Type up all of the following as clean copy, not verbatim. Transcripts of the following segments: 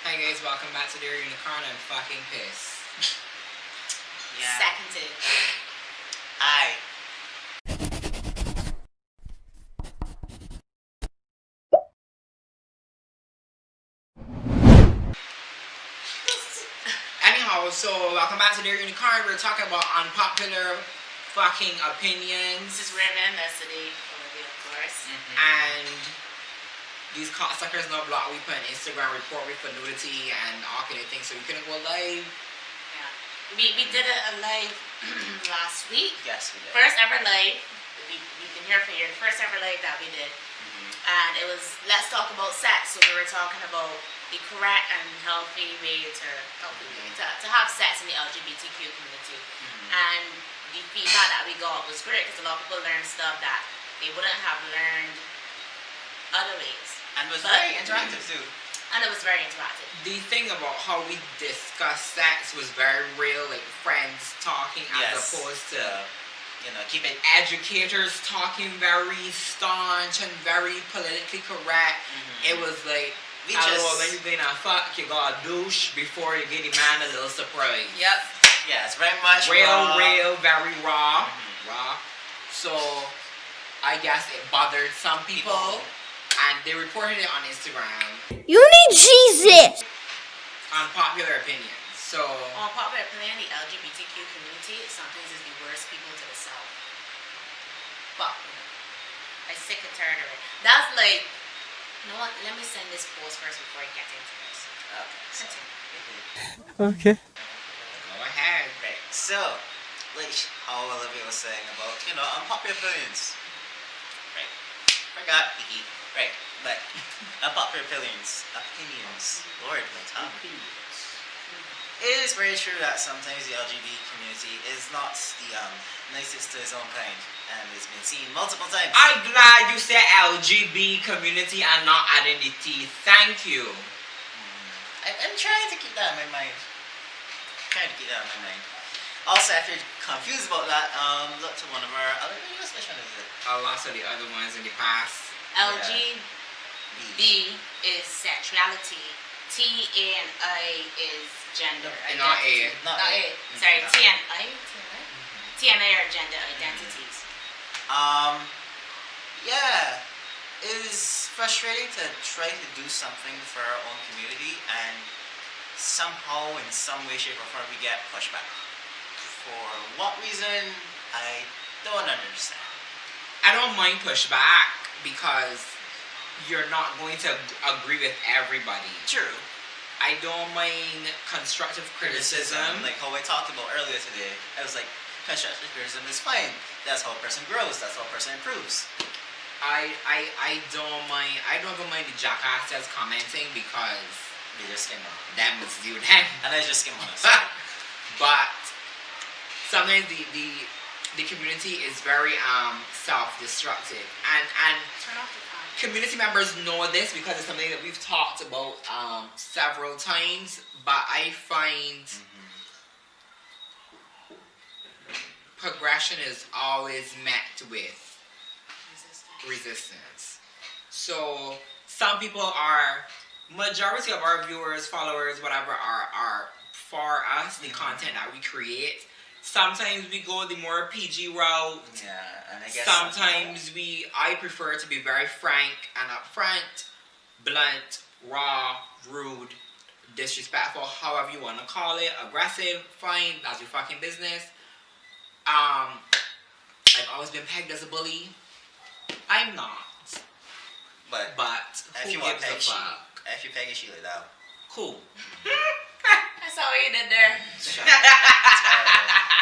Hi guys, welcome back to the Unicorn. I'm fucking pissed. Yeah. Seconded. Hi. Anyhow, so welcome back to the Unicorn. We're talking about unpopular fucking opinions. This is Raymond, that's today, Olivia, of course. And these cocksuckers now block we put an Instagram report with for nudity and all kind of things, so we couldn't go live. Yeah. We did a live last week. Yes, we did. First ever live. We can hear for you. The first ever live that we did. And it was Let's Talk About Sex. So we were talking about the correct and healthy way to have sex in the LGBTQ community. And the feedback that we got was great because a lot of people learned stuff that they wouldn't have learned other ways. And it was very interactive too. And it was very interactive. The thing about how we discussed sex was very real, like friends talking as opposed to, keep it educators talking very staunch and very politically correct. It was like, when you gonna fuck, you gotta douche before you get the man a little surprise. Yep. Yeah, it's very much real, very raw. Raw. So, I guess it bothered some people. And they reported it on Instagram. You need Jesus! Unpopular opinions. So, Unpopular opinion, the LGBTQ community sometimes is the worst people to the south. But I'm sick and tired of it. That's like, you know what? Let me send this post first before I get into this. okay. Okay. Go ahead. Right. So, like how Olivia was saying about, unpopular opinions. Right. Forgot the right. But unpopular opinions. Lord, my tongue. It is very true that sometimes the LGBT community is not the nicest to his own kind, and it's been seen multiple times. I'm glad you said LGBT community and not identity. Thank you. I'm trying to keep that in my mind. Also, if you're confused about that, look to one of our other videos. Which one is it? Lots of the other ones in the past. LGB is sexuality. T-A and I is gender. Not A. Sorry, T and I? T and I are gender identities. Yeah. It is frustrating to try to do something for our own community and somehow, in some way, shape, or form, we get pushback. For what reason, I don't understand. I don't mind pushback because you're not going to agree with everybody. True. I don't mind constructive criticism. Like how I talked about earlier today. I was like, constructive criticism is fine. That's how a person grows. That's how a person improves. I don't mind. I don't even mind the jackasses commenting because they just skim on. Them was you them. And I just skim on us. But sometimes the community is very self-destructive and Turn off the fan. community members know this because it's something that we've talked about several times, but I find progression is always met with resistance. So some people majority of our viewers, followers, whatever, are for us, the content that we create. Sometimes we go the more PG route. Yeah, and I guess sometimes I prefer to be very frank and upfront, blunt, raw, rude, disrespectful, however you want to call it, aggressive, fine, that's your fucking business. I've always been pegged as a bully. I'm not. But if who you want gives a fuck? If you peg it, she lay down. Cool. I saw what you did there.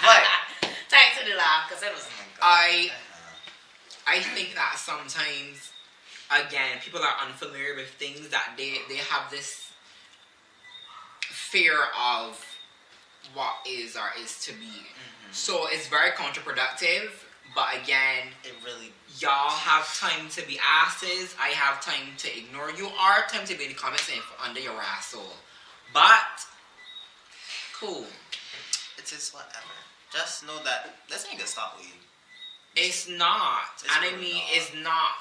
But thanks for the laugh, because it was. I think that sometimes, again, people are unfamiliar with things that they have this fear of what is or is to be. So it's very counterproductive. But again, y'all have time to be asses. I have time to ignore you. Or time to be in the comments and under your asshole. But cool. It is whatever. Just know that this ain't gonna stop with you. It's not. It's and really I mean, not. it's not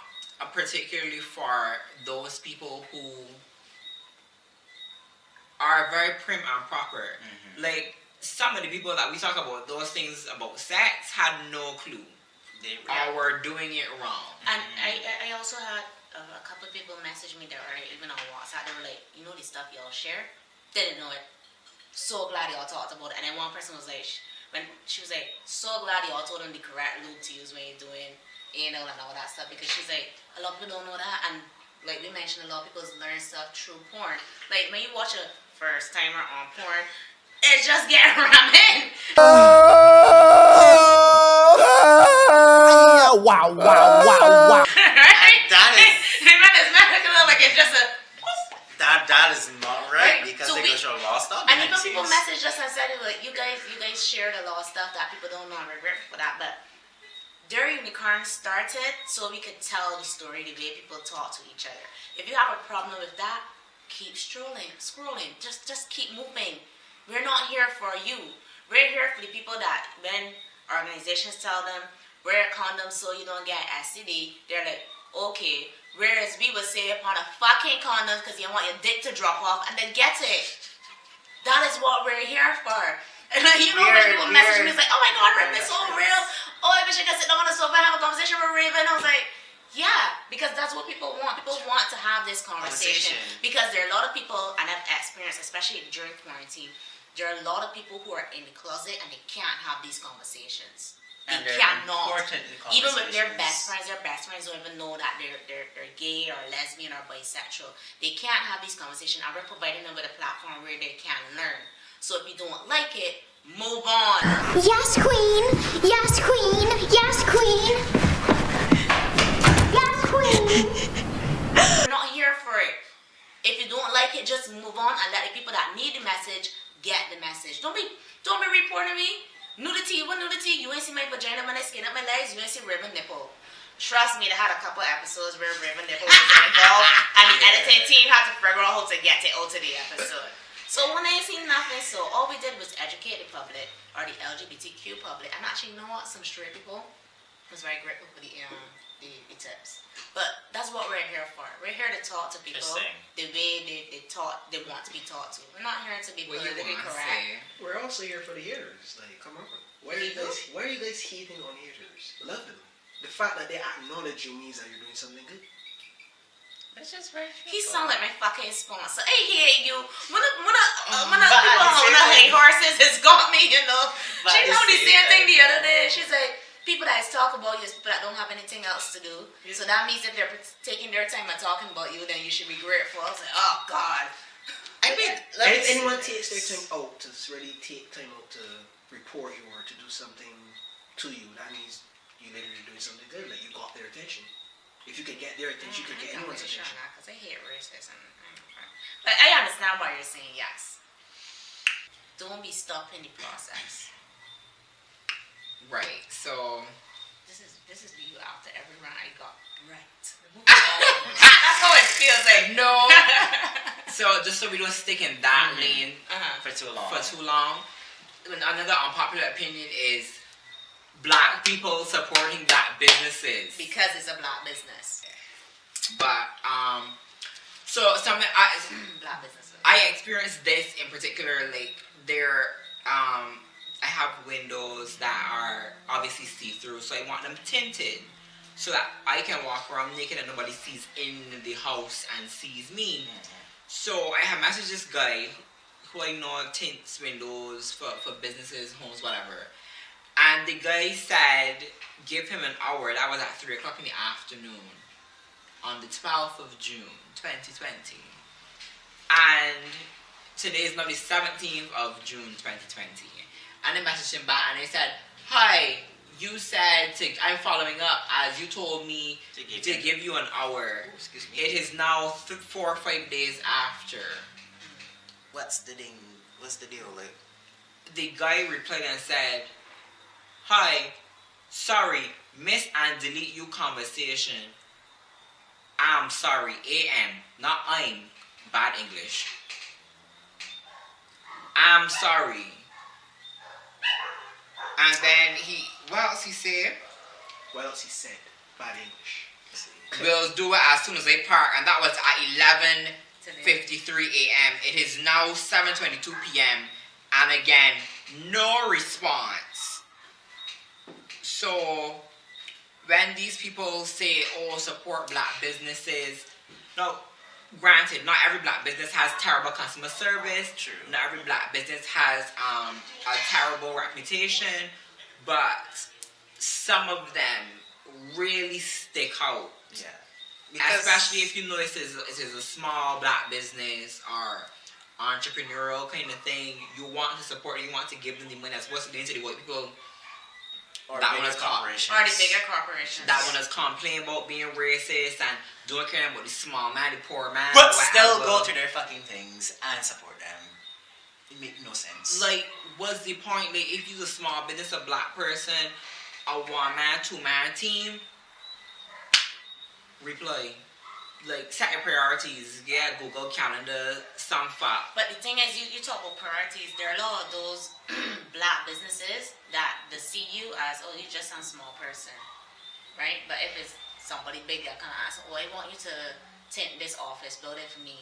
particularly for those people who are very prim and proper. Like, some of the people that we talk about, those things about sex, had no clue. Or were doing it wrong. And I also had a couple of people message me that were even on WhatsApp. They were like, you know the stuff y'all share? They didn't know it. So glad y'all talked about it. And then one person was like, when she was like, so glad y'all told them the correct lube to use when you're doing anal and all that stuff. Because she's like, a lot of people don't know that. And like we mentioned, a lot of people learn stuff through porn. Like when you watch a first timer on porn, it's just getting ramen. Wow. Right? That is It's medical, like it's just a. that is not right because So they go through a lot of stuff. And behind even the people scenes. message us and said, like, you guys shared a lot of stuff that people don't know. I'm regretful for that. But during the current started, so we could tell the story the way people talk to each other. If you have a problem with that, keep scrolling. Just keep moving. We're not here for you. We're here for the people that when organizations tell them wear a condom so you don't get STD, they're like, okay. Whereas we would say upon a fucking condom because you want your dick to drop off and then get it. That is what we're here for. And you know when people message me, it's like, oh my god, Raven is so real. Oh, I wish I could sit down on the sofa and have a conversation with Raven. I was like, yeah, because that's what people want. People want to have this conversation. Because there are a lot of people, and I've experienced, especially during quarantine, there are a lot of people who are in the closet and they can't have these conversations. And They they're cannot. important Even with their conversations. best friends don't even know that they're gay or lesbian or bisexual. They can't have these conversations, and we're providing them with a platform where they can learn. So if you don't like it, move on. Yes, queen. Yes, queen. Yes, queen. Yes, queen. We're not here for it. If you don't like it, just move on and let the people that need the message get the message. Don't be reporting me. Nudity, what nudity? You ain't see my vagina, my skin up my legs, you ain't see ribbon nipple. Trust me, they had a couple episodes where ribbon nipple was involved and the editing team had to figure out how to get it out of the episode. So when they ain't seen nothing, so all we did was educate the public, or the LGBTQ public, and actually, you know what, some straight people was very grateful for the tips. But that's what we're here for. We're here to talk to people the way they want to be taught to. We're not here to be politically correct. We're also here for the haters. Like, come on. Why are you guys hating on haters? Love them. The fact that they acknowledge you means that you're doing something good. It's just very. He sound like my fucking sponsor. Hey, hate you. When the people but hate horses has got me, you know. But She at the told me the same same thing time, the other day. She's like, people that talk about you is people that don't have anything else to do. So that means if they're taking their time and talking about you, then you should be grateful. I was like, oh God. I mean, If anyone takes their time out to really take time out to report you or to do something to you, that means you literally doing something good. Like, you got their attention. If you could get their attention, you could get anyone's attention. Because I hate racism. But I understand why you're saying yes. Don't be stuck in the process. Right. So This is you after every run I got right. That's how it feels like. no. So just so we don't stick in that lane for too long. Another unpopular opinion is black people supporting black businesses. Because it's a black business. But so something Black businesses. I experienced this in particular. Like I have windows that are obviously see-through, so I want them tinted so that I can walk around naked and nobody sees in the house and sees me. So I have messaged this guy who I know tints windows for businesses, homes, whatever. And the guy said, give him an hour. That was at 3 o'clock in the afternoon on the 12th of June, 2020. And today is now the 17th of June, 2020. And I messaged him back and I said, hi, you said I'm following up as you told me to give you an hour. Excuse me. It is now 4 or 5 days after. What's the deal? Like, The guy replied and said, hi, sorry, miss and delete you conversation. I'm sorry, AM, not I'm. Bad English. I'm sorry. And then what else he said? What else he said? Bad English. We'll do it as soon as they park. And that was at 11 53 a.m. It is now 7:22 p.m. and again, no response. So when these people say, "Oh, support black businesses," now, granted, not every black business has terrible customer service. True. Not every black business has a terrible reputation, but some of them really stick out. Yeah. Especially if you know it is a small black business or entrepreneurial kind of thing. You want to support it, you want to give them the money that's supposed to be into the white people. Or That bigger one is called- corporations. Or the bigger corporations. That one is complaining about being racist and don't care about the small man, the poor man. But whatever. still go to their fucking things and support them. It make no sense. Like, what's the point? Like, if you're a small business, a black person, a one-man, two-man team, reply. Like, set your priorities. Yeah, Google Calendar, some fuck. But the thing is, you talk about priorities. There are a lot of those black businesses that they see you as, oh, you're just a small person, right? But if it's somebody big that kind of asks, oh, I want you to tent this office, build it for me.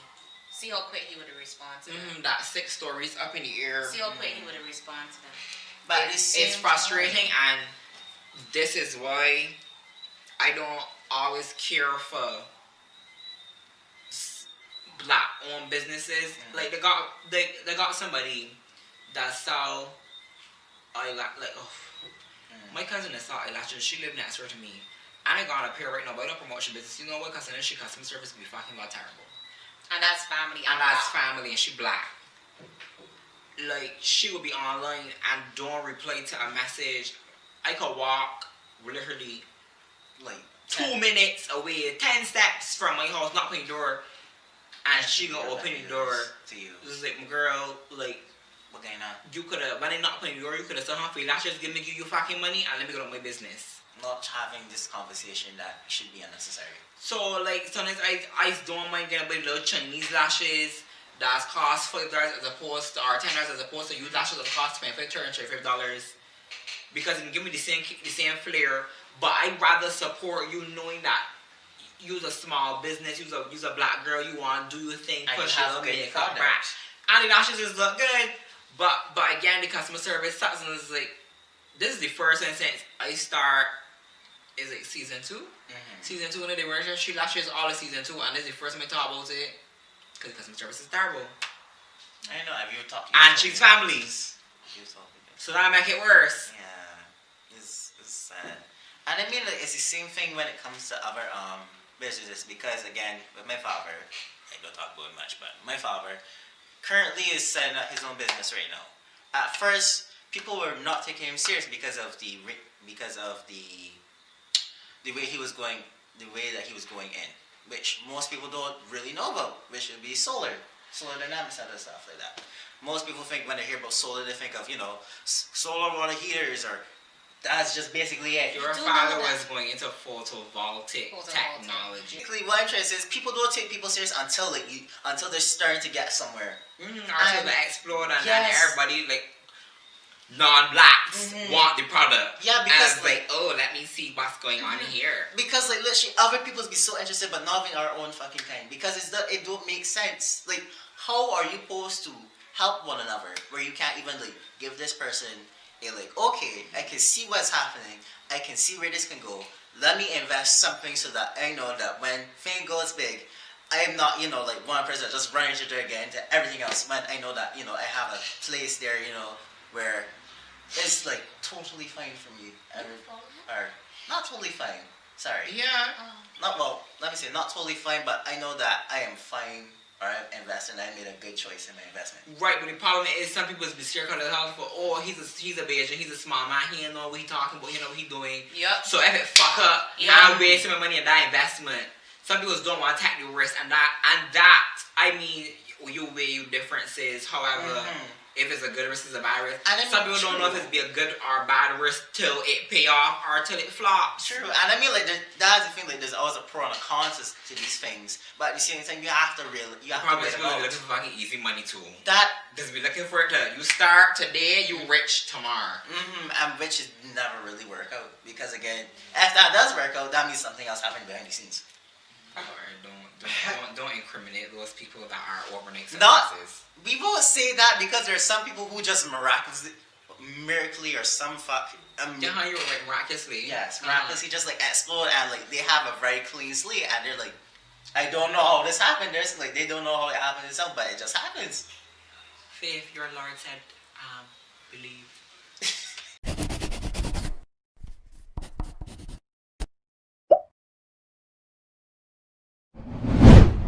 See how quick he would have responded to them. That 6 stories up in the air. See how quick he would have responded to them. But It's frustrating, and this is why I don't always care for black-owned businesses. Like they got somebody that sell my cousin is sell eyelashes. She lived next door to me, and I got a pair right now. But I don't promotion business. You know what? Because she customer service can be fucking about terrible. And that's family. And that's family, and she black. Like, she will be online and don't reply to a message. I could walk literally like 2 minutes away, 10 steps from my house, knock on the door, and she gonna open the door. To you. This is like, my girl, like, What going on? you could've, when I knock on the door, you could've said, "Huh, for your lashes, give me you fucking money, and let me go to my business." Not having this conversation that should be unnecessary. So, like, sometimes I don't mind getting a little Chinese lashes that's cost $5 as opposed to, or $10 as opposed to use lashes that cost $25 because it can give me the same flair. But I'd rather support you knowing that you're a small business, you're a black girl, you want to do your thing, And push you have your good makeup product. back. And the lashes just look good. But again, the customer service sucks, and it's like, this is the first instance I start, is it season 2? Mm-hmm. Season 2, and they were she lashes all of season 2, and this is the first time I talk about it, because the customer service is terrible. I know. Have you talked? And she's families. You've talked with them. So that make it worse. Yeah, it's sad. And I mean, like, it's the same thing when it comes to other businesses. Because again, with my father, I don't talk about it much, but my father currently is setting up his own business right now. At first, people were not taking him serious because of the way he was going, the way that he was going in, which most people don't really know about, which would be solar dynamics and other stuff like that. Most people think when they hear about solar, they think of, solar water heaters, or that's just basically it. Your do father know that. was going into photovoltaic technology. Basically, what I'm trying to say is people don't take people serious until they're starting to get somewhere. Until they explode, and then Yes. everybody, like, non-blacks want the product. Yeah, because, and it's like, oh, let me see what's going on here. Because, like, literally, other people be so interested, but not in our own fucking kind. Because it don't make sense. Like, how are you supposed to help one another where you can't even, like, give this person a, like, okay, I can see what's happening. I can see where this can go. Let me invest something so that I know that when thing goes big, I am not, like, one person just running to there again to everything else. When I know that, I have a place there, where it's, like, totally fine for me. Or not totally fine. Sorry. Yeah. Let me say, not totally fine, but I know that I am fine, or I'm investing, I made a good choice in my investment. Right, but the problem is some people be scared of the house for, oh, he's a Bayesian, he's a small man, he don't know what he talking about, he know what he doing. Yep. So if it fuck up, I'm wasting my money on that investment. Some people don't want to take the risk, and that, I mean, you weigh your differences, however, if it's a good risk, it's a bad risk. And I mean, some people don't know if it's be a good or bad risk till it pay off or till it flops. True, and I mean, like, that's the thing, like, there's always a pro and a con to these things, but at the same time, you have to weigh Probably them really out. looking for fucking easy money too. That, Just be looking for it to, you start today, you rich tomorrow. and which is never really work out, because again, if that does work out, that means something else happened behind the scenes. Lord, don't incriminate those people that are overnight Not, successes. we won't say that because there's some people who just miraculously or some You know how you were like miraculously? yes, miraculously just like explode and like they have a very clean slate and they're like, I don't know how this happened. There's like they don't know how it happened itself, but it just happens. Faith, your Lord said, believe.